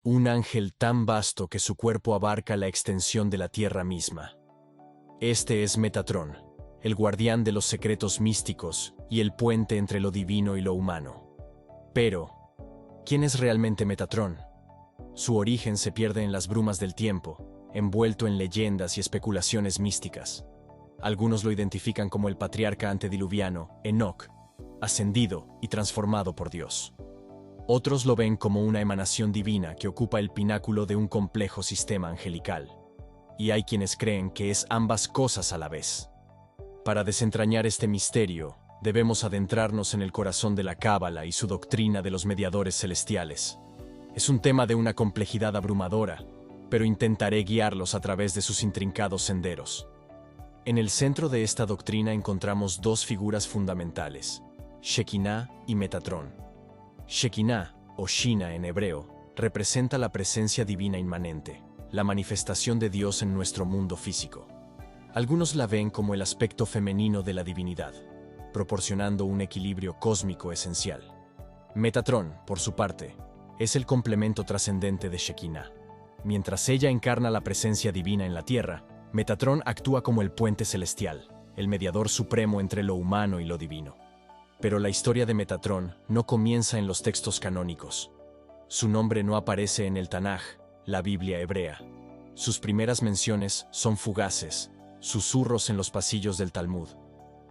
un ángel tan vasto que su cuerpo abarca la extensión de la tierra misma. Este es Metatrón, el guardián de los secretos místicos y el puente entre lo divino y lo humano. Pero, ¿quién es realmente Metatrón? Su origen se pierde en las brumas del tiempo, envuelto en leyendas y especulaciones místicas. Algunos lo identifican como el patriarca antediluviano, Enoc, ascendido y transformado por Dios. Otros lo ven como una emanación divina que ocupa el pináculo de un complejo sistema angelical. Y hay quienes creen que es ambas cosas a la vez. Para desentrañar este misterio, debemos adentrarnos en el corazón de la Cábala y su doctrina de los mediadores celestiales. Es un tema de una complejidad abrumadora, pero intentaré guiarlos a través de sus intrincados senderos. En el centro de esta doctrina encontramos dos figuras fundamentales, Shekinah y Metatrón. Shekinah, o Shina en hebreo, representa la presencia divina inmanente, la manifestación de Dios en nuestro mundo físico. Algunos la ven como el aspecto femenino de la divinidad, proporcionando un equilibrio cósmico esencial. Metatrón, por su parte, es el complemento trascendente de Shekinah. Mientras ella encarna la presencia divina en la tierra, Metatrón actúa como el puente celestial, el mediador supremo entre lo humano y lo divino. Pero la historia de Metatrón no comienza en los textos canónicos. Su nombre no aparece en el Tanaj, la Biblia hebrea. Sus primeras menciones son fugaces, susurros en los pasillos del Talmud.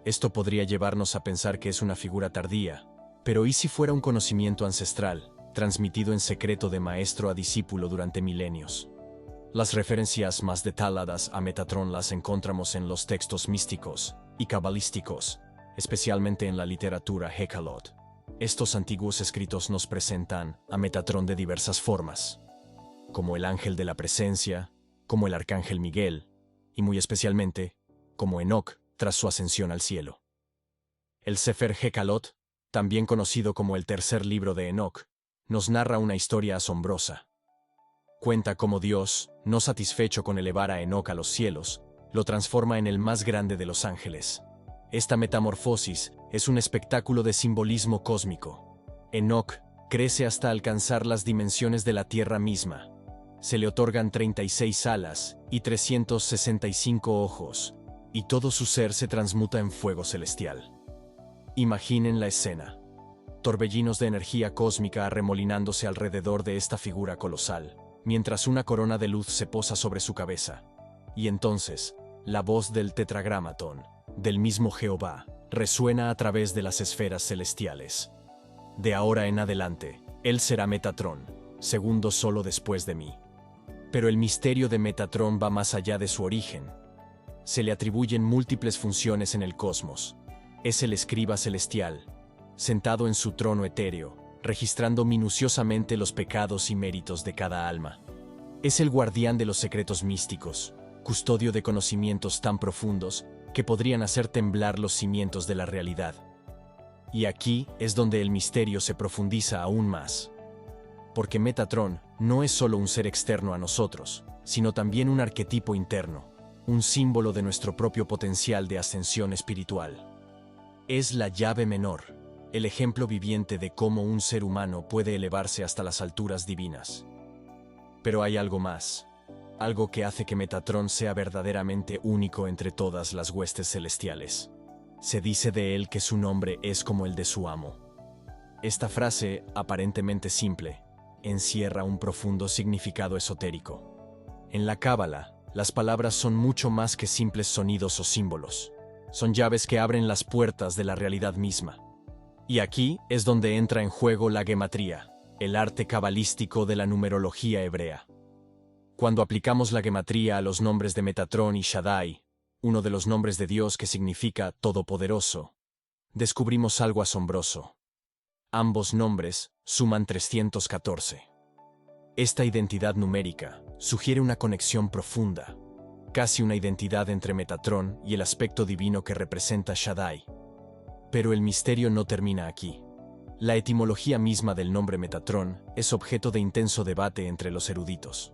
Esto podría llevarnos a pensar que es una figura tardía, pero ¿y si fuera un conocimiento ancestral, transmitido en secreto de maestro a discípulo durante milenios? Las referencias más detalladas a Metatrón las encontramos en los textos místicos y cabalísticos, especialmente en la literatura Hekhalot. Estos antiguos escritos nos presentan a Metatrón de diversas formas, como el ángel de la presencia, como el arcángel Miguel, y muy especialmente, como Enoc tras su ascensión al cielo. El Sefer Hekhalot, también conocido como el tercer libro de Enoc, nos narra una historia asombrosa. Cuenta cómo Dios, no satisfecho con elevar a Enoc a los cielos, lo transforma en el más grande de los ángeles. Esta metamorfosis es un espectáculo de simbolismo cósmico. Enoc crece hasta alcanzar las dimensiones de la tierra misma. Se le otorgan 36 alas y 365 ojos, y todo su ser se transmuta en fuego celestial. Imaginen la escena. Torbellinos de energía cósmica arremolinándose alrededor de esta figura colosal, mientras una corona de luz se posa sobre su cabeza. Y entonces, la voz del tetragramatón, del mismo Jehová, resuena a través de las esferas celestiales. De ahora en adelante, él será Metatrón, segundo solo después de mí. Pero el misterio de Metatrón va más allá de su origen. Se le atribuyen múltiples funciones en el cosmos. Es el escriba celestial, sentado en su trono etéreo, registrando minuciosamente los pecados y méritos de cada alma. Es el guardián de los secretos místicos, custodio de conocimientos tan profundos que podrían hacer temblar los cimientos de la realidad. Y aquí es donde el misterio se profundiza aún más. Porque Metatrón no es solo un ser externo a nosotros, sino también un arquetipo interno, un símbolo de nuestro propio potencial de ascensión espiritual. Es la llave menor, el ejemplo viviente de cómo un ser humano puede elevarse hasta las alturas divinas. Pero hay algo más, algo que hace que Metatrón sea verdaderamente único entre todas las huestes celestiales. Se dice de él que su nombre es como el de su amo. Esta frase, aparentemente simple, encierra un profundo significado esotérico. En la Cábala, las palabras son mucho más que simples sonidos o símbolos. Son llaves que abren las puertas de la realidad misma. Y aquí es donde entra en juego la gematría, el arte cabalístico de la numerología hebrea. Cuando aplicamos la gematría a los nombres de Metatrón y Shaddai, uno de los nombres de Dios que significa todopoderoso, descubrimos algo asombroso. Ambos nombres suman 314. Esta identidad numérica sugiere una conexión profunda, casi una identidad entre Metatrón y el aspecto divino que representa Shaddai. Pero el misterio no termina aquí. La etimología misma del nombre Metatrón es objeto de intenso debate entre los eruditos.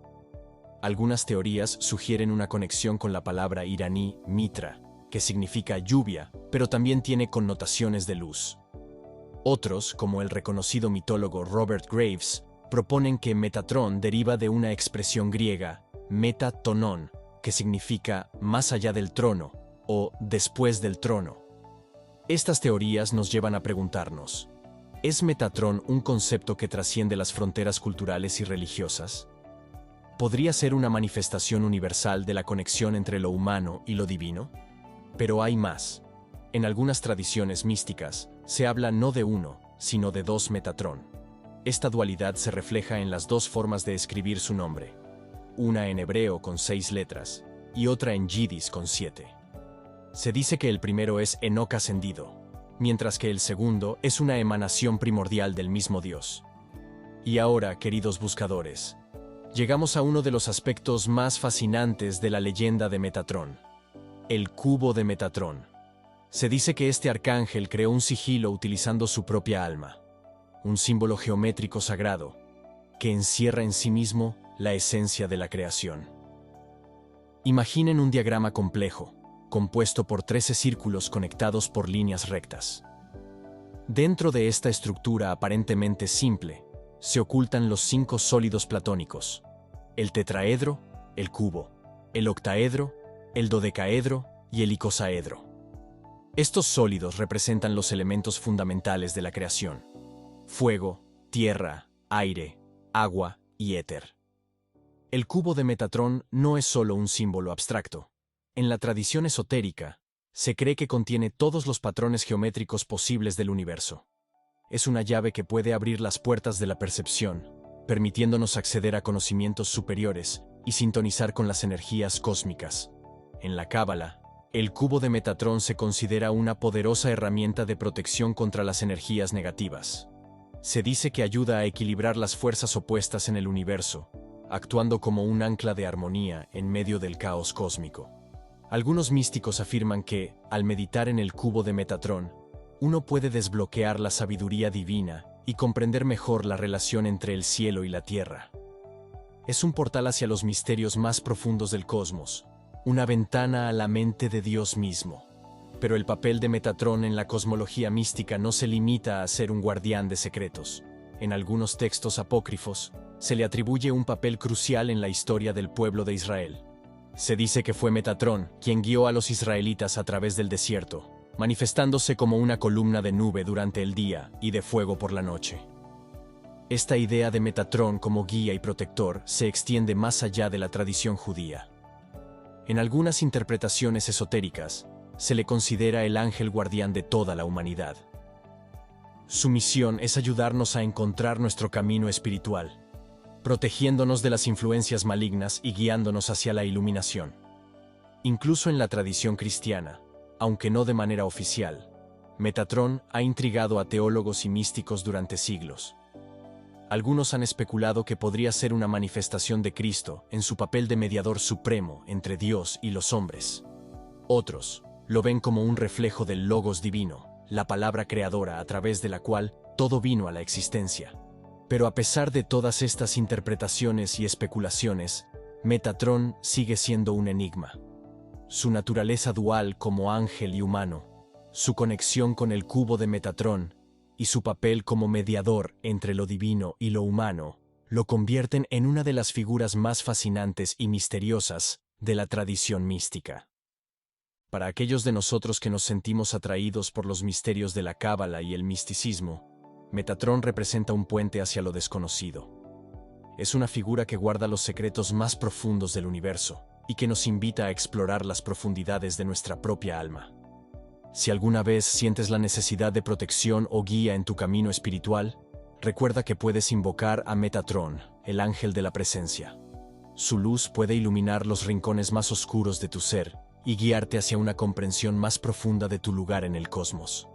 Algunas teorías sugieren una conexión con la palabra iraní Mitra, que significa lluvia, pero también tiene connotaciones de luz. Otros, como el reconocido mitólogo Robert Graves, proponen que Metatrón deriva de una expresión griega, metatonon, que significa más allá del trono o después del trono. Estas teorías nos llevan a preguntarnos, ¿es Metatrón un concepto que trasciende las fronteras culturales y religiosas? ¿Podría ser una manifestación universal de la conexión entre lo humano y lo divino? Pero hay más. En algunas tradiciones místicas se habla no de uno, sino de dos Metatrón. Esta dualidad se refleja en las dos formas de escribir su nombre, una en hebreo con 6 letras y otra en yidis con 7. Se dice que el primero es Enoc ascendido, mientras que el segundo es una emanación primordial del mismo Dios. Y ahora, queridos buscadores, llegamos a uno de los aspectos más fascinantes de la leyenda de Metatrón, el cubo de Metatrón. Se dice que este arcángel creó un sigilo utilizando su propia alma, un símbolo geométrico sagrado que encierra en sí mismo la esencia de la creación. Imaginen un diagrama complejo, compuesto por 13 círculos conectados por líneas rectas. Dentro de esta estructura aparentemente simple, se ocultan los 5 sólidos platónicos: el tetraedro, el cubo, el octaedro, el dodecaedro y el icosaedro. Estos sólidos representan los elementos fundamentales de la creación: fuego, tierra, aire, agua y éter. El cubo de Metatrón no es solo un símbolo abstracto. En la tradición esotérica, se cree que contiene todos los patrones geométricos posibles del universo. Es una llave que puede abrir las puertas de la percepción, permitiéndonos acceder a conocimientos superiores y sintonizar con las energías cósmicas. En la Cábala, el cubo de Metatrón se considera una poderosa herramienta de protección contra las energías negativas. Se dice que ayuda a equilibrar las fuerzas opuestas en el universo, actuando como un ancla de armonía en medio del caos cósmico. Algunos místicos afirman que, al meditar en el cubo de Metatrón, uno puede desbloquear la sabiduría divina y comprender mejor la relación entre el cielo y la tierra. Es un portal hacia los misterios más profundos del cosmos, una ventana a la mente de Dios mismo. Pero el papel de Metatrón en la cosmología mística no se limita a ser un guardián de secretos. En algunos textos apócrifos, se le atribuye un papel crucial en la historia del pueblo de Israel. Se dice que fue Metatrón quien guió a los israelitas a través del desierto, manifestándose como una columna de nube durante el día y de fuego por la noche. Esta idea de Metatrón como guía y protector se extiende más allá de la tradición judía. En algunas interpretaciones esotéricas, se le considera el ángel guardián de toda la humanidad. Su misión es ayudarnos a encontrar nuestro camino espiritual, protegiéndonos de las influencias malignas y guiándonos hacia la iluminación. Incluso en la tradición cristiana, aunque no de manera oficial, Metatrón ha intrigado a teólogos y místicos durante siglos. Algunos han especulado que podría ser una manifestación de Cristo en su papel de mediador supremo entre Dios y los hombres. Otros lo ven como un reflejo del Logos divino, la palabra creadora a través de la cual todo vino a la existencia. Pero a pesar de todas estas interpretaciones y especulaciones, Metatrón sigue siendo un enigma. Su naturaleza dual como ángel y humano, su conexión con el cubo de Metatrón y su papel como mediador entre lo divino y lo humano, lo convierten en una de las figuras más fascinantes y misteriosas de la tradición mística. Para aquellos de nosotros que nos sentimos atraídos por los misterios de la Cábala y el misticismo, Metatrón representa un puente hacia lo desconocido. Es una figura que guarda los secretos más profundos del universo y que nos invita a explorar las profundidades de nuestra propia alma. Si alguna vez sientes la necesidad de protección o guía en tu camino espiritual, recuerda que puedes invocar a Metatrón, el ángel de la presencia. Su luz puede iluminar los rincones más oscuros de tu ser y guiarte hacia una comprensión más profunda de tu lugar en el cosmos.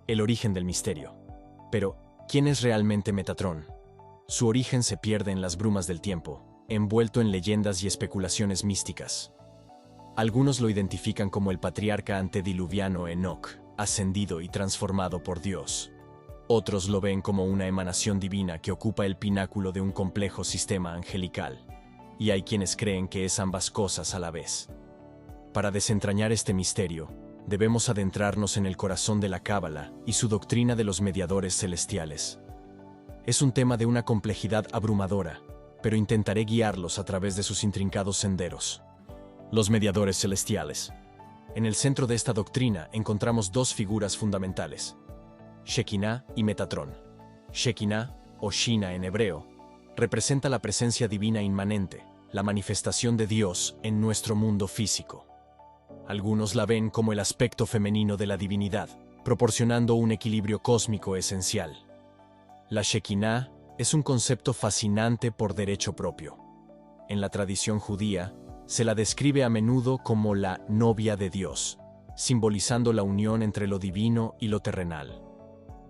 El origen del misterio. Pero, ¿quién es realmente Metatrón? Su origen se pierde en las brumas del tiempo, envuelto en leyendas y especulaciones místicas. Algunos lo identifican como el patriarca antediluviano Enoc, ascendido y transformado por Dios. Otros lo ven como una emanación divina que ocupa el pináculo de un complejo sistema angelical. Y hay quienes creen que es ambas cosas a la vez. Para desentrañar este misterio, debemos adentrarnos en el corazón de la Cábala y su doctrina de los mediadores celestiales. Es un tema de una complejidad abrumadora, pero intentaré guiarlos a través de sus intrincados senderos. Los mediadores celestiales. En el centro de esta doctrina encontramos dos figuras fundamentales, Shekinah y Metatrón. Shekinah, o Shina en hebreo, representa la presencia divina inmanente, la manifestación de Dios en nuestro mundo físico. Algunos la ven como el aspecto femenino de la divinidad, proporcionando un equilibrio cósmico esencial. La Shekinah es un concepto fascinante por derecho propio. En la tradición judía, se la describe a menudo como la novia de Dios, simbolizando la unión entre lo divino y lo terrenal.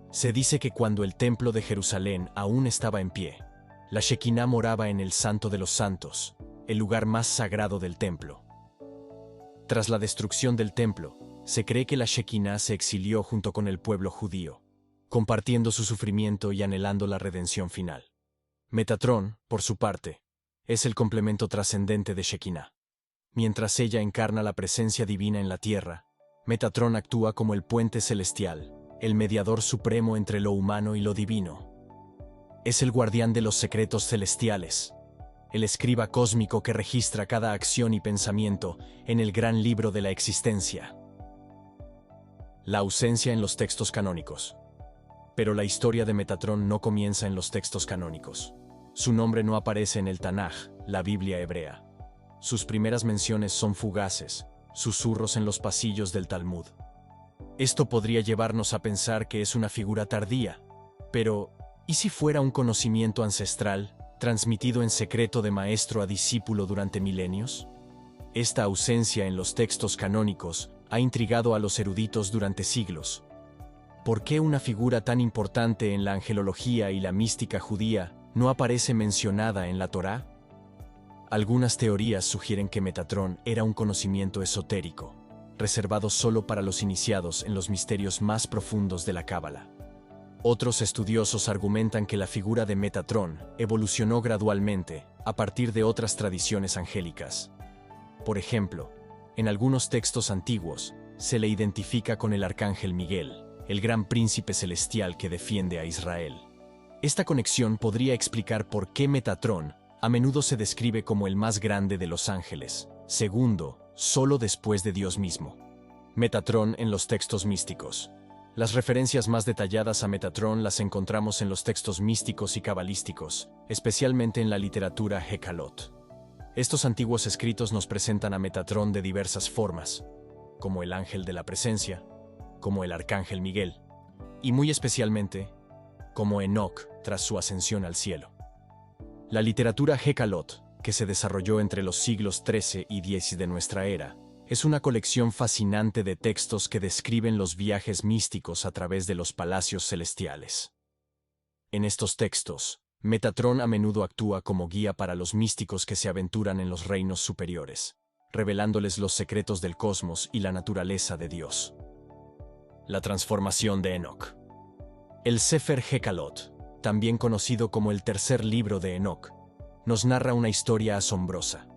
Se dice que cuando el templo de Jerusalén aún estaba en pie, la Shekinah moraba en el Santo de los Santos, el lugar más sagrado del templo. Tras la destrucción del templo, se cree que la Shekinah se exilió junto con el pueblo judío, compartiendo su sufrimiento y anhelando la redención final. Metatrón, por su parte, es el complemento trascendente de Shekinah. Mientras ella encarna la presencia divina en la tierra, Metatrón actúa como el puente celestial, el mediador supremo entre lo humano y lo divino. Es el guardián de los secretos celestiales, el escriba cósmico que registra cada acción y pensamiento en el gran libro de la existencia. La ausencia en los textos canónicos. Pero la historia de Metatrón no comienza en los textos canónicos. Su nombre no aparece en el Tanaj, la Biblia hebrea. Sus primeras menciones son fugaces, susurros en los pasillos del Talmud. Esto podría llevarnos a pensar que es una figura tardía, pero ¿y si fuera un conocimiento ancestral, transmitido en secreto de maestro a discípulo durante milenios? Esta ausencia en los textos canónicos ha intrigado a los eruditos durante siglos. ¿Por qué una figura tan importante en la angelología y la mística judía no aparece mencionada en la Torá? Algunas teorías sugieren que Metatrón era un conocimiento esotérico, reservado solo para los iniciados en los misterios más profundos de la Cábala. Otros estudiosos argumentan que la figura de Metatrón evolucionó gradualmente a partir de otras tradiciones angélicas. Por ejemplo, en algunos textos antiguos se le identifica con el arcángel Miguel, el gran príncipe celestial que defiende a Israel. Esta conexión podría explicar por qué Metatrón a menudo se describe como el más grande de los ángeles, segundo solo después de Dios mismo. Metatrón en los textos místicos. Las referencias más detalladas a Metatrón las encontramos en los textos místicos y cabalísticos, especialmente en la literatura Hekalot. Estos antiguos escritos nos presentan a Metatrón de diversas formas, como el ángel de la presencia, como el arcángel Miguel, y muy especialmente, como Enoc tras su ascensión al cielo. La literatura Hekalot, que se desarrolló entre los siglos XIII y X de nuestra era, es una colección fascinante de textos que describen los viajes místicos a través de los palacios celestiales. En estos textos, Metatrón a menudo actúa como guía para los místicos que se aventuran en los reinos superiores, revelándoles los secretos del cosmos y la naturaleza de Dios. La transformación de Enoc. El Sefer Hekalot, también conocido como el tercer libro de Enoc, nos narra una historia asombrosa.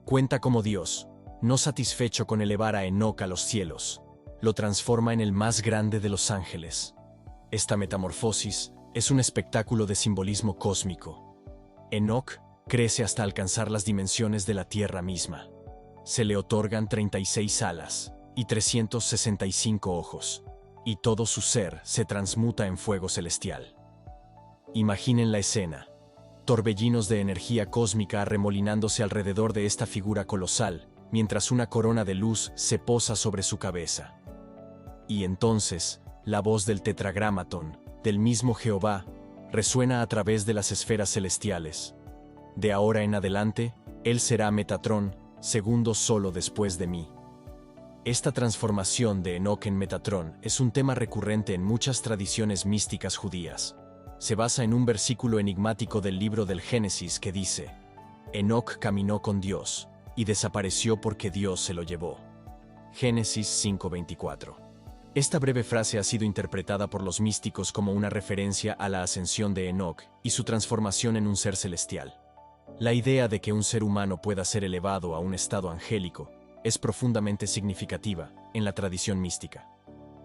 Cuenta cómo Dios, no satisfecho con elevar a Enoc a los cielos, lo transforma en el más grande de los ángeles. Esta metamorfosis es un espectáculo de simbolismo cósmico. Enoc crece hasta alcanzar las dimensiones de la tierra misma. Se le otorgan 36 alas y 365 ojos, y todo su ser se transmuta en fuego celestial. Imaginen la escena. Torbellinos de energía cósmica arremolinándose alrededor de esta figura colosal, mientras una corona de luz se posa sobre su cabeza. Y entonces, la voz del tetragramatón, del mismo Jehová, resuena a través de las esferas celestiales. De ahora en adelante, él será Metatrón, segundo solo después de mí. Esta transformación de Enoc en Metatrón es un tema recurrente en muchas tradiciones místicas judías. Se basa en un versículo enigmático del libro del Génesis que dice: Enoc caminó con Dios y desapareció porque Dios se lo llevó. Génesis 5:24. Esta breve frase ha sido interpretada por los místicos como una referencia a la ascensión de Enoc y su transformación en un ser celestial. La idea de que un ser humano pueda ser elevado a un estado angélico es profundamente significativa en la tradición mística.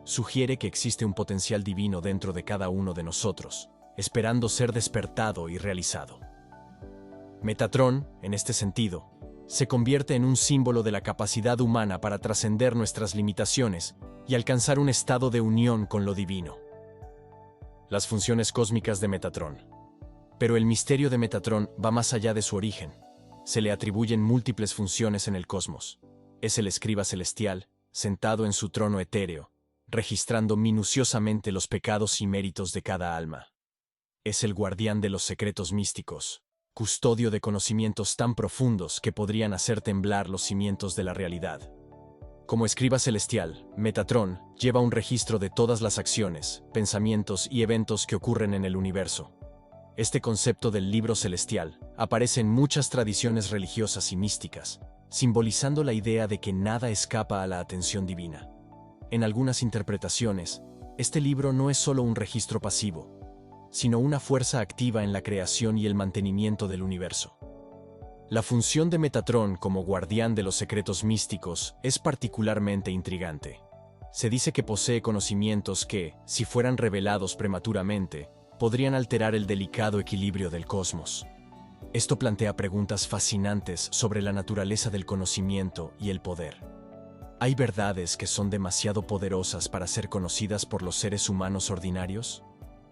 Sugiere que existe un potencial divino dentro de cada uno de nosotros, esperando ser despertado y realizado. Metatrón, en este sentido, se convierte en un símbolo de la capacidad humana para trascender nuestras limitaciones y alcanzar un estado de unión con lo divino. Las funciones cósmicas de Metatrón. Pero el misterio de Metatrón va más allá de su origen. Se le atribuyen múltiples funciones en el cosmos. Es el escriba celestial, sentado en su trono etéreo, registrando minuciosamente los pecados y méritos de cada alma. Es el guardián de los secretos místicos, custodio de conocimientos tan profundos que podrían hacer temblar los cimientos de la realidad. Como escriba celestial, Metatrón lleva un registro de todas las acciones, pensamientos y eventos que ocurren en el universo. Este concepto del libro celestial aparece en muchas tradiciones religiosas y místicas, simbolizando la idea de que nada escapa a la atención divina. En algunas interpretaciones, este libro no es solo un registro pasivo, sino una fuerza activa en la creación y el mantenimiento del universo. La función de Metatrón como guardián de los secretos místicos es particularmente intrigante. Se dice que posee conocimientos que, si fueran revelados prematuramente, podrían alterar el delicado equilibrio del cosmos. Esto plantea preguntas fascinantes sobre la naturaleza del conocimiento y el poder. ¿Hay verdades que son demasiado poderosas para ser conocidas por los seres humanos ordinarios?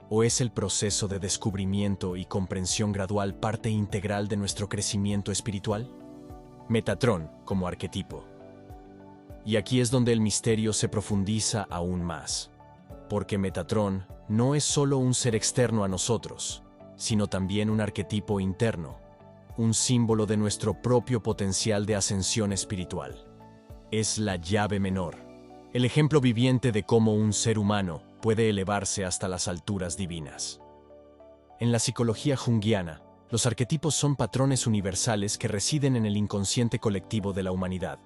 ¿O es el proceso de descubrimiento y comprensión gradual parte integral de nuestro crecimiento espiritual? Metatrón como arquetipo. Y aquí es donde el misterio se profundiza aún más. Porque Metatrón no es solo un ser externo a nosotros, sino también un arquetipo interno, un símbolo de nuestro propio potencial de ascensión espiritual. Es la llave menor, el ejemplo viviente de cómo un ser humano puede elevarse hasta las alturas divinas. En la psicología junguiana, los arquetipos son patrones universales que residen en el inconsciente colectivo de la humanidad.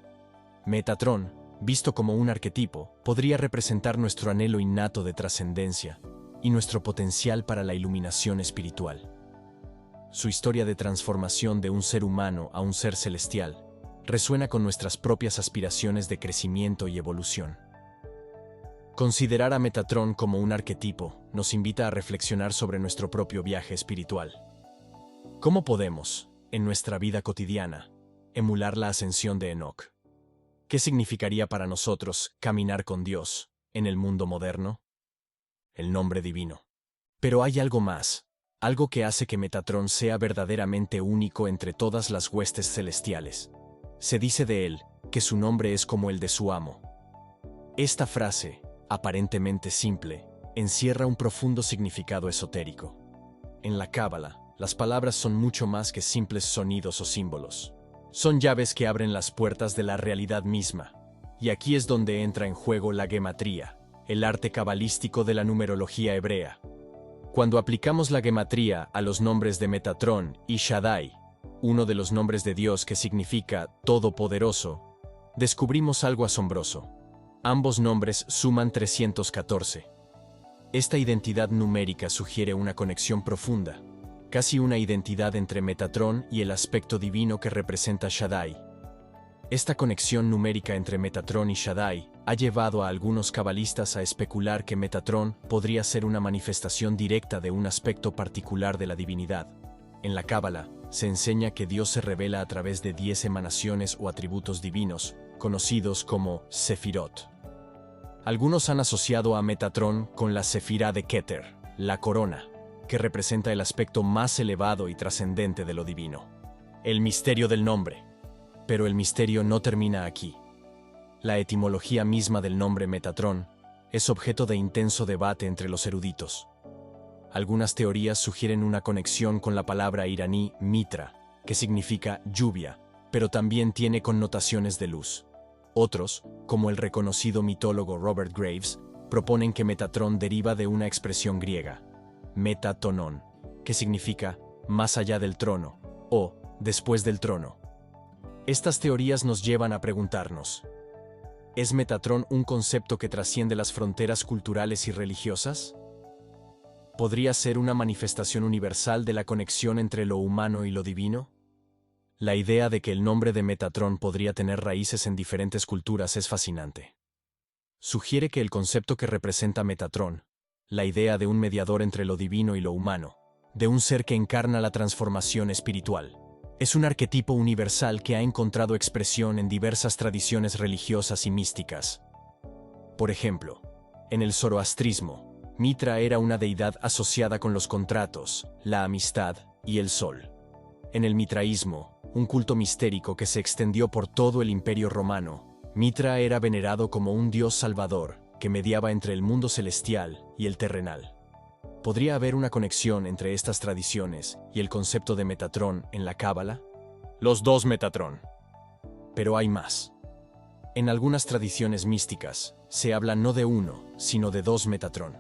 Metatrón, visto como un arquetipo, podría representar nuestro anhelo innato de trascendencia y nuestro potencial para la iluminación espiritual. Su historia de transformación de un ser humano a un ser celestial resuena con nuestras propias aspiraciones de crecimiento y evolución. Considerar a Metatrón como un arquetipo nos invita a reflexionar sobre nuestro propio viaje espiritual. ¿Cómo podemos, en nuestra vida cotidiana, emular la ascensión de Enoc? ¿Qué significaría para nosotros caminar con Dios en el mundo moderno? El nombre divino. Pero hay algo más, algo que hace que Metatrón sea verdaderamente único entre todas las huestes celestiales. Se dice de él que su nombre es como el de su amo. Esta frase, aparentemente simple, encierra un profundo significado esotérico. En la Cábala, las palabras son mucho más que simples sonidos o símbolos. Son llaves que abren las puertas de la realidad misma. Y aquí es donde entra en juego la gematría, el arte cabalístico de la numerología hebrea. Cuando aplicamos la gematría a los nombres de Metatrón y Shaddai, uno de los nombres de Dios que significa todopoderoso, descubrimos algo asombroso. Ambos nombres suman 314. Esta identidad numérica sugiere una conexión profunda, casi una identidad entre Metatrón y el aspecto divino que representa Shaddai. Esta conexión numérica entre Metatrón y Shaddai ha llevado a algunos cabalistas a especular que Metatrón podría ser una manifestación directa de un aspecto particular de la divinidad. En la Cábala, se enseña que Dios se revela a través de 10 emanaciones o atributos divinos, conocidos como Sefirot. Algunos han asociado a Metatrón con la Sefirá de Keter, la corona, que representa el aspecto más elevado y trascendente de lo divino. El misterio del nombre. Pero el misterio no termina aquí. La etimología misma del nombre Metatrón es objeto de intenso debate entre los eruditos. Algunas teorías sugieren una conexión con la palabra iraní mitra, que significa lluvia, pero también tiene connotaciones de luz. Otros, como el reconocido mitólogo Robert Graves, proponen que Metatrón deriva de una expresión griega, metatonon, que significa más allá del trono o después del trono. Estas teorías nos llevan a preguntarnos, ¿es Metatrón un concepto que trasciende las fronteras culturales y religiosas? ¿Podría ser una manifestación universal de la conexión entre lo humano y lo divino? La idea de que el nombre de Metatrón podría tener raíces en diferentes culturas es fascinante. Sugiere que el concepto que representa Metatrón la idea de un mediador entre lo divino y lo humano, de un ser que encarna la transformación espiritual. Es un arquetipo universal que ha encontrado expresión en diversas tradiciones religiosas y místicas. Por ejemplo, en el zoroastrismo, Mitra era una deidad asociada con los contratos, la amistad y el sol. En el mitraísmo, un culto mistérico que se extendió por todo el Imperio Romano, Mitra era venerado como un dios salvador que mediaba entre el mundo celestial y el terrenal. ¿Podría haber una conexión entre estas tradiciones y el concepto de Metatrón en la Cábala? Los dos Metatrón. Pero hay más. En algunas tradiciones místicas, se habla no de uno, sino de dos Metatrón.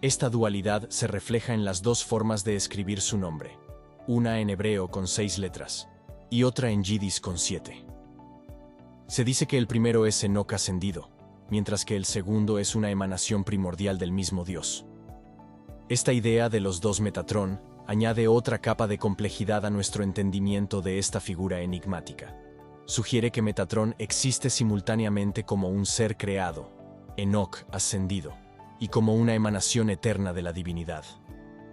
Esta dualidad se refleja en las dos formas de escribir su nombre, una en hebreo con 6 letras y otra en yidis con 7. Se dice que el primero es Enoc ascendido, mientras que el segundo es una emanación primordial del mismo Dios. Esta idea de los dos Metatrón añade otra capa de complejidad a nuestro entendimiento de esta figura enigmática. Sugiere que Metatrón existe simultáneamente como un ser creado, Enoc ascendido, y como una emanación eterna de la divinidad.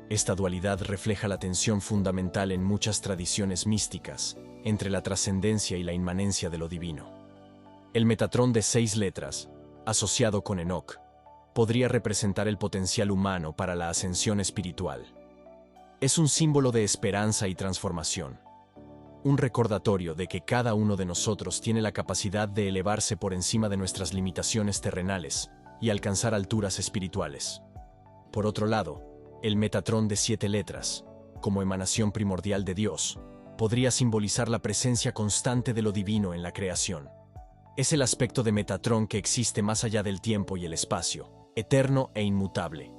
Esta dualidad refleja la tensión fundamental en muchas tradiciones místicas entre la trascendencia y la inmanencia de lo divino. El Metatrón de 6 letras, asociado con Enoc, podría representar el potencial humano para la ascensión espiritual. Es un símbolo de esperanza y transformación, un recordatorio de que cada uno de nosotros tiene la capacidad de elevarse por encima de nuestras limitaciones terrenales y alcanzar alturas espirituales. Por otro lado, el Metatrón de 7 letras, como emanación primordial de Dios, podría simbolizar la presencia constante de lo divino en la creación. Es el aspecto de Metatrón que existe más allá del tiempo y el espacio, eterno e inmutable.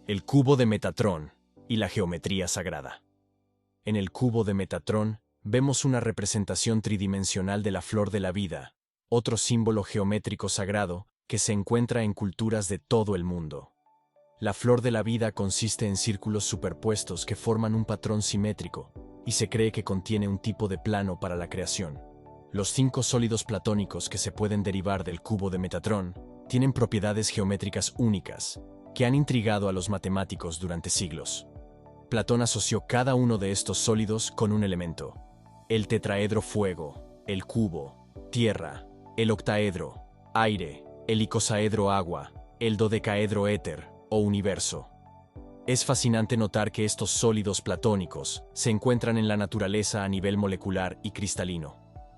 El cubo de Metatrón y la geometría sagrada. En el cubo de Metatrón vemos una representación tridimensional de la flor de la vida, otro símbolo geométrico sagrado que se encuentra en culturas de todo el mundo. La flor de la vida consiste en círculos superpuestos que forman un patrón simétrico y se cree que contiene un tipo de plano para la creación. Los 5 sólidos platónicos que se pueden derivar del cubo de Metatrón tienen propiedades geométricas únicas que han intrigado a los matemáticos durante siglos. Platón asoció cada uno de estos sólidos con un elemento: el tetraedro fuego, el cubo, tierra, el octaedro, aire, el icosaedro agua, el dodecaedro éter o universo. Es fascinante notar que estos sólidos platónicos se encuentran en la naturaleza a nivel molecular y cristalino.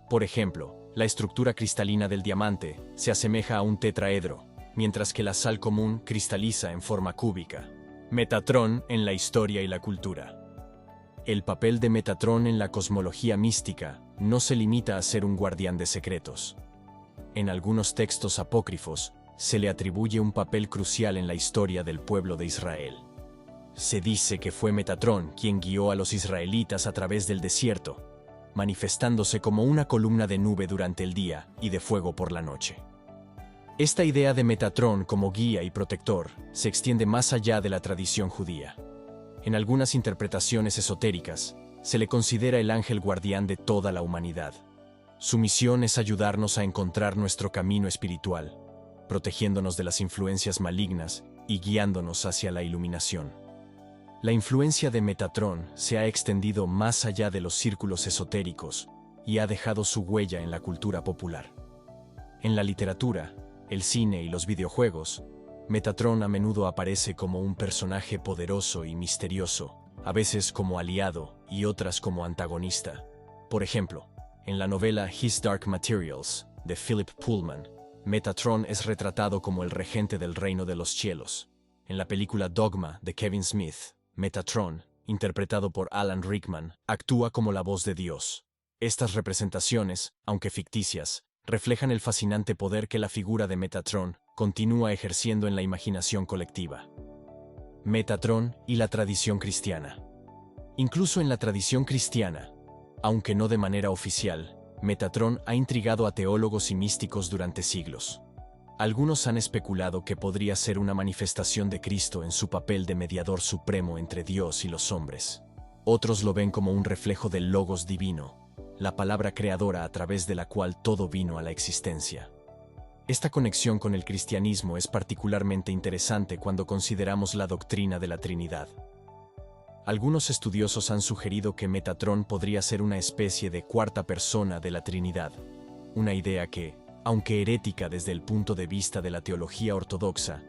Por ejemplo, la estructura cristalina del diamante se asemeja a un tetraedro, mientras que la sal común cristaliza en forma cúbica. Metatrón en la historia y la cultura. El papel de Metatrón en la cosmología mística no se limita a ser un guardián de secretos. En algunos textos apócrifos se le atribuye un papel crucial en la historia del pueblo de Israel. Se dice que fue Metatrón quien guió a los israelitas a través del desierto, manifestándose como una columna de nube durante el día y de fuego por la noche. Esta idea de Metatrón como guía y protector se extiende más allá de la tradición judía. En algunas interpretaciones esotéricas, se le considera el ángel guardián de toda la humanidad. Su misión es ayudarnos a encontrar nuestro camino espiritual, protegiéndonos de las influencias malignas y guiándonos hacia la iluminación. La influencia de Metatrón se ha extendido más allá de los círculos esotéricos y ha dejado su huella en la cultura popular. En la literatura, el cine y los videojuegos, Metatrón a menudo aparece como un personaje poderoso y misterioso, a veces como aliado y otras como antagonista. Por ejemplo, en la novela His Dark Materials, de Philip Pullman, Metatrón es retratado como el regente del reino de los cielos. En la película Dogma, de Kevin Smith, Metatrón, interpretado por Alan Rickman, actúa como la voz de Dios. Estas representaciones, aunque ficticias, reflejan el fascinante poder que la figura de Metatrón continúa ejerciendo en la imaginación colectiva. Metatrón y la tradición cristiana. Incluso en la tradición cristiana, aunque no de manera oficial, Metatrón ha intrigado a teólogos y místicos durante siglos. Algunos han especulado que podría ser una manifestación de Cristo en su papel de mediador supremo entre Dios y los hombres. Otros lo ven como un reflejo del Logos divino, la palabra creadora a través de la cual todo vino a la existencia. Esta conexión con el cristianismo es particularmente interesante cuando consideramos la doctrina de la Trinidad. Algunos estudiosos han sugerido que Metatron podría ser una especie de cuarta persona de la Trinidad, una idea que, aunque herética desde el punto de vista de la teología ortodoxa,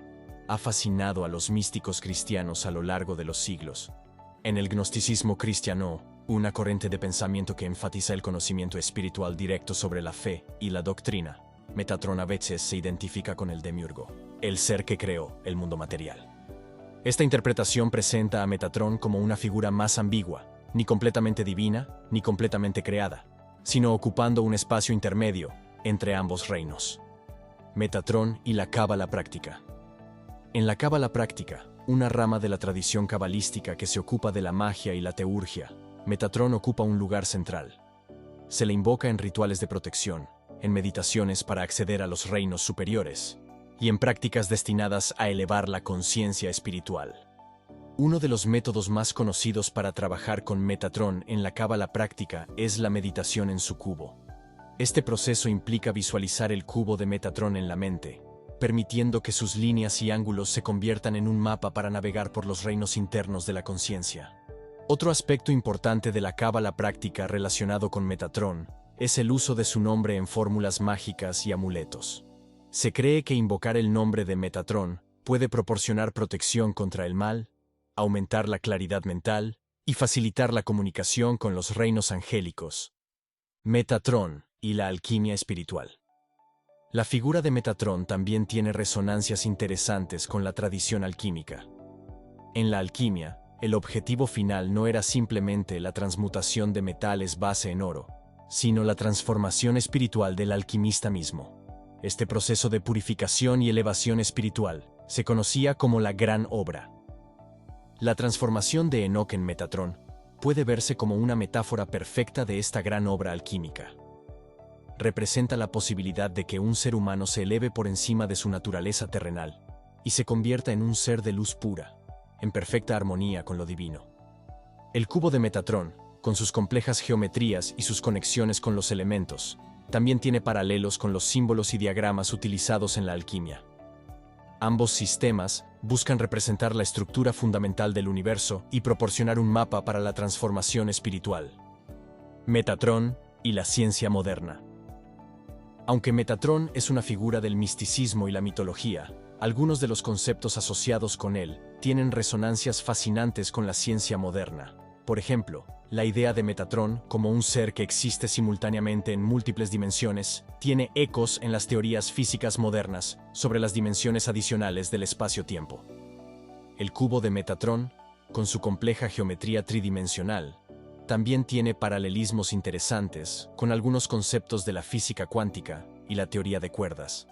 ha fascinado a los místicos cristianos a lo largo de los siglos. En el gnosticismo cristiano, una corriente de pensamiento que enfatiza el conocimiento espiritual directo sobre la fe y la doctrina, Metatron a veces se identifica con el demiurgo, el ser que creó el mundo material. Esta interpretación presenta a Metatron como una figura más ambigua, ni completamente divina, ni completamente creada, sino ocupando un espacio intermedio entre ambos reinos. Metatron y la Cábala práctica. En la Cábala práctica, una rama de la tradición cabalística que se ocupa de la magia y la teurgia, Metatron ocupa un lugar central. Se le invoca en rituales de protección, en meditaciones para acceder a los reinos superiores, y en prácticas destinadas a elevar la conciencia espiritual. Uno de los métodos más conocidos para trabajar con Metatron en la Cábala práctica es la meditación en su cubo. Este proceso implica visualizar el cubo de Metatron en la mente, permitiendo que sus líneas y ángulos se conviertan en un mapa para navegar por los reinos internos de la conciencia. Otro aspecto importante de la Cábala práctica relacionado con Metatron es el uso de su nombre en fórmulas mágicas y amuletos. Se cree que invocar el nombre de Metatron puede proporcionar protección contra el mal, aumentar la claridad mental y facilitar la comunicación con los reinos angélicos. Metatron y la alquimia espiritual. La figura de Metatron también tiene resonancias interesantes con la tradición alquímica. En la alquimia, el objetivo final no era simplemente la transmutación de metales base en oro, sino la transformación espiritual del alquimista mismo. Este proceso de purificación y elevación espiritual se conocía como la Gran Obra. La transformación de Enoch en Metatron puede verse como una metáfora perfecta de esta gran obra alquímica. Representa la posibilidad de que un ser humano se eleve por encima de su naturaleza terrenal y se convierta en un ser de luz pura, en perfecta armonía con lo divino. El cubo de Metatron, con sus complejas geometrías y sus conexiones con los elementos, también tiene paralelos con los símbolos y diagramas utilizados en la alquimia. Ambos sistemas buscan representar la estructura fundamental del universo y proporcionar un mapa para la transformación espiritual. Metatron y la ciencia moderna. Aunque Metatron es una figura del misticismo y la mitología, algunos de los conceptos asociados con él tienen resonancias fascinantes con la ciencia moderna. Por ejemplo, la idea de Metatron como un ser que existe simultáneamente en múltiples dimensiones tiene ecos en las teorías físicas modernas sobre las dimensiones adicionales del espacio-tiempo. El cubo de Metatron, con su compleja geometría tridimensional, también tiene paralelismos interesantes con algunos conceptos de la física cuántica y la teoría de cuerdas.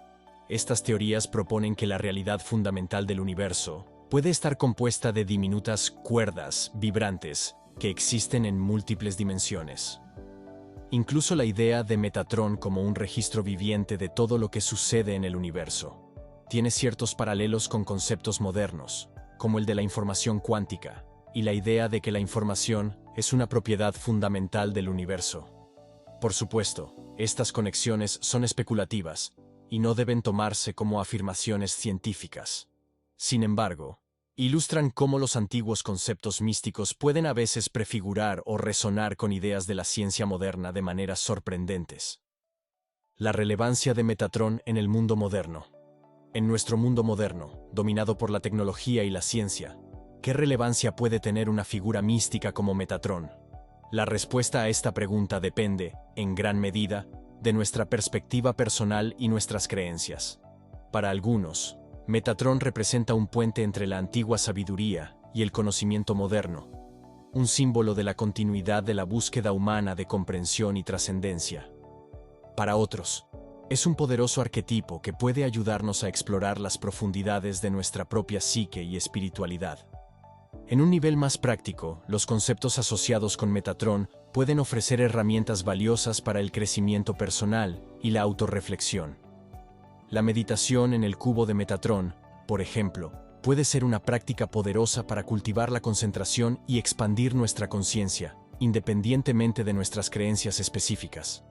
Estas teorías proponen que la realidad fundamental del universo puede estar compuesta de diminutas cuerdas vibrantes que existen en múltiples dimensiones. Incluso la idea de Metatron como un registro viviente de todo lo que sucede en el universo tiene ciertos paralelos con conceptos modernos, como el de la información cuántica, y la idea de que la información es una propiedad fundamental del universo. Por supuesto, estas conexiones son especulativas y no deben tomarse como afirmaciones científicas. Sin embargo, ilustran cómo los antiguos conceptos místicos pueden a veces prefigurar o resonar con ideas de la ciencia moderna de maneras sorprendentes. La relevancia de Metatron en el mundo moderno. En nuestro mundo moderno, dominado por la tecnología y la ciencia, ¿qué relevancia puede tener una figura mística como Metatron? La respuesta a esta pregunta depende, en gran medida, de nuestra perspectiva personal y nuestras creencias. Para algunos, Metatron representa un puente entre la antigua sabiduría y el conocimiento moderno, un símbolo de la continuidad de la búsqueda humana de comprensión y trascendencia. Para otros, es un poderoso arquetipo que puede ayudarnos a explorar las profundidades de nuestra propia psique y espiritualidad. En un nivel más práctico, los conceptos asociados con Metatron pueden ofrecer herramientas valiosas para el crecimiento personal y la autorreflexión. La meditación en el cubo de Metatron, por ejemplo, puede ser una práctica poderosa para cultivar la concentración y expandir nuestra conciencia, independientemente de nuestras creencias específicas.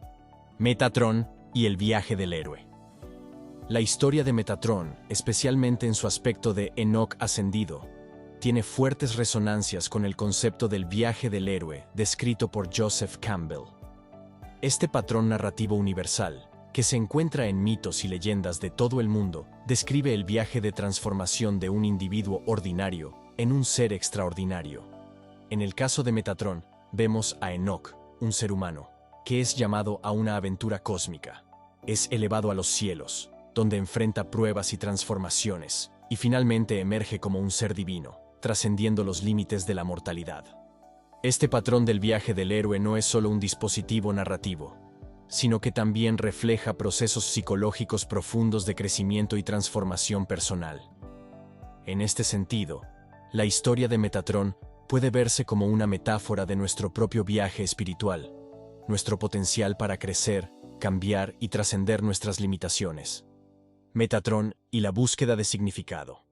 Metatron y el viaje del héroe. La historia de Metatron, especialmente en su aspecto de Enoch ascendido, tiene fuertes resonancias con el concepto del viaje del héroe descrito por Joseph Campbell. Este patrón narrativo universal, que se encuentra en mitos y leyendas de todo el mundo, describe el viaje de transformación de un individuo ordinario en un ser extraordinario. En el caso de Metatron, vemos a Enoch, un ser humano, que es llamado a una aventura cósmica. Es elevado a los cielos, donde enfrenta pruebas y transformaciones, y finalmente emerge como un ser divino, trascendiendo los límites de la mortalidad. Este patrón del viaje del héroe no es solo un dispositivo narrativo, sino que también refleja procesos psicológicos profundos de crecimiento y transformación personal. En este sentido, la historia de Metatron puede verse como una metáfora de nuestro propio viaje espiritual, nuestro potencial para crecer, cambiar y trascender nuestras limitaciones. Metatron y la búsqueda de significado.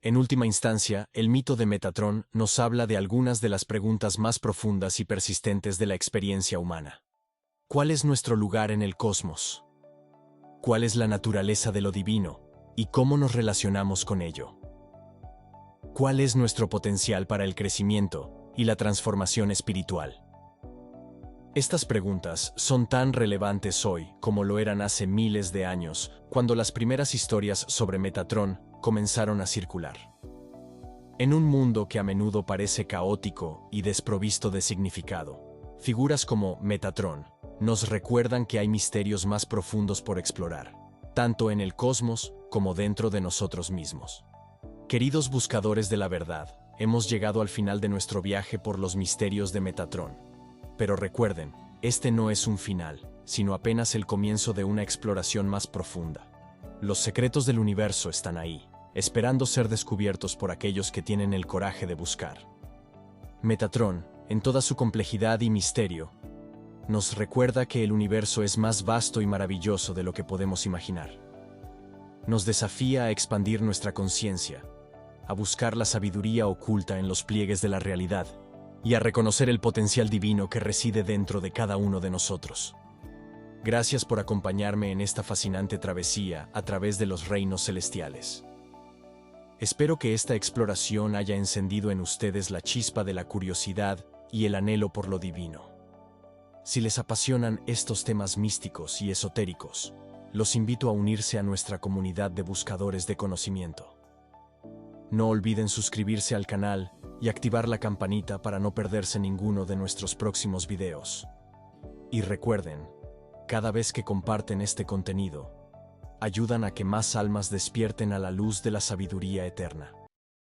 En última instancia, el mito de Metatron nos habla de algunas de las preguntas más profundas y persistentes de la experiencia humana. ¿Cuál es nuestro lugar en el cosmos? ¿Cuál es la naturaleza de lo divino y cómo nos relacionamos con ello? ¿Cuál es nuestro potencial para el crecimiento y la transformación espiritual? Estas preguntas son tan relevantes hoy como lo eran hace miles de años, cuando las primeras historias sobre Metatron comenzaron a circular. En un mundo que a menudo parece caótico y desprovisto de significado, figuras como Metatron nos recuerdan que hay misterios más profundos por explorar, tanto en el cosmos como dentro de nosotros mismos. Queridos buscadores de la verdad, hemos llegado al final de nuestro viaje por los misterios de Metatron. Pero recuerden, este no es un final, sino apenas el comienzo de una exploración más profunda. Los secretos del universo están ahí, esperando ser descubiertos por aquellos que tienen el coraje de buscar. Metatron, en toda su complejidad y misterio, nos recuerda que el universo es más vasto y maravilloso de lo que podemos imaginar. Nos desafía a expandir nuestra conciencia, a buscar la sabiduría oculta en los pliegues de la realidad y a reconocer el potencial divino que reside dentro de cada uno de nosotros. Gracias por acompañarme en esta fascinante travesía a través de los reinos celestiales. Espero que esta exploración haya encendido en ustedes la chispa de la curiosidad y el anhelo por lo divino. Si les apasionan estos temas místicos y esotéricos, los invito a unirse a nuestra comunidad de buscadores de conocimiento. No olviden suscribirse al canal y activar la campanita para no perderse ninguno de nuestros próximos videos. Y recuerden, cada vez que comparten este contenido, ayudan a que más almas despierten a la luz de la sabiduría eterna.